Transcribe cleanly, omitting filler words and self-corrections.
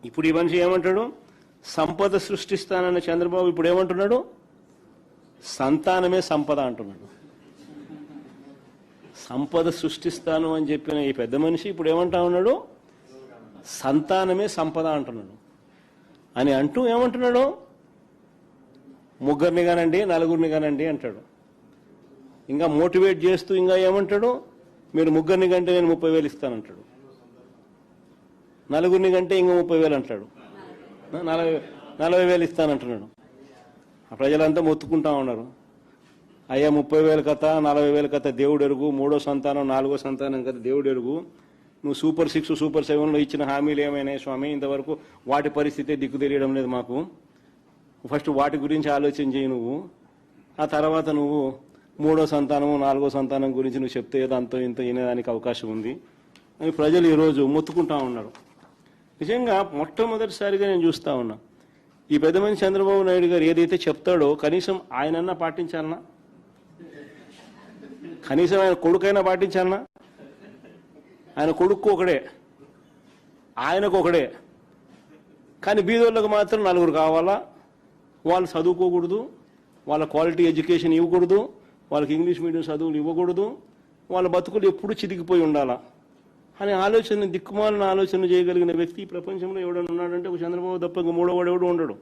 ఇప్పుడు ఈ మనిషి ఏమంటాడు? సంపద సృష్టిస్తానన్న చంద్రబాబు ఇప్పుడు ఏమంటున్నాడు? సంతానమే సంపద అంటున్నాడు. సంపద సృష్టిస్తాను అని చెప్పిన ఈ పెద్ద మనిషి ఇప్పుడు ఏమంటా ఉన్నాడు? సంతానమే సంపద అంటున్నాడు. అని అంటూ ఏమంటున్నాడు? ముగ్గురిని కానండి, నలుగురిని కానండి అంటాడు. ఇంకా మోటివేట్ చేస్తూ ఇంకా ఏమంటాడు? మీరు ముగ్గురిని కంటే నేను 30,000 ఇస్తానంటాడు. నలుగురిని కంటే ఇంకా 30,000 అంటాడు. 40,000 ఇస్తానంటున్నాడు. ప్రజలంతా మొత్తుకుంటా ఉన్నారు. అయ్యా 30,000 కథ, 40,000 కథ దేవుడు ఎరుగు, 3వ సంతానం 4వ సంతానం కథ దేవుడు ఎరుగు. నువ్వు సూపర్ 6, సూపర్ 7లో ఇచ్చిన హామీలు ఏమైనాయి స్వామి? ఇంతవరకు వాటి పరిస్థితి దిక్కు తెలియడం లేదు మాకు. ఫస్ట్ వాటి గురించి ఆలోచన చేయి నువ్వు. ఆ తర్వాత నువ్వు 3వ సంతానం 4వ సంతానం గురించి నువ్వు చెప్తే ఏదో అంతో ఇంత వినేదానికి అవకాశం ఉంది అని ప్రజలు ఈరోజు మొత్తుకుంటా ఉన్నారు. నిజంగా మొట్టమొదటిసారిగా నేను చూస్తా ఉన్నా, ఈ పెద్ద మనిషి చంద్రబాబు నాయుడు గారు ఏదైతే చెప్తాడో కనీసం ఆయనన్నా పాటించాలన్నా, కనీసం ఆయన కొడుకైనా పాటించాలన్నా. ఆయన కొడుకు ఒకడే, ఆయనకు ఒకడే, కానీ బీదోళ్ళకు మాత్రం 4 కావాలా. వాళ్ళు చదువుకోకూడదు, వాళ్ళ క్వాలిటీ ఎడ్యుకేషన్ ఇవ్వకూడదు, వాళ్ళకి ఇంగ్లీష్ మీడియం చదువులు ఇవ్వకూడదు, వాళ్ళ బతుకులు ఎప్పుడు చితికిపోయి ఉండాలా అనే ఆలోచన, దిక్కుమాలిన ఆలోచన చేయగలిగిన వ్యక్తి ఈ ప్రపంచంలో ఎవడన్నా ఉన్నాడంటే ఒక చంద్రబాబు తప్ప ఇంకా మూడోవాడు ఎవడు ఉండడు.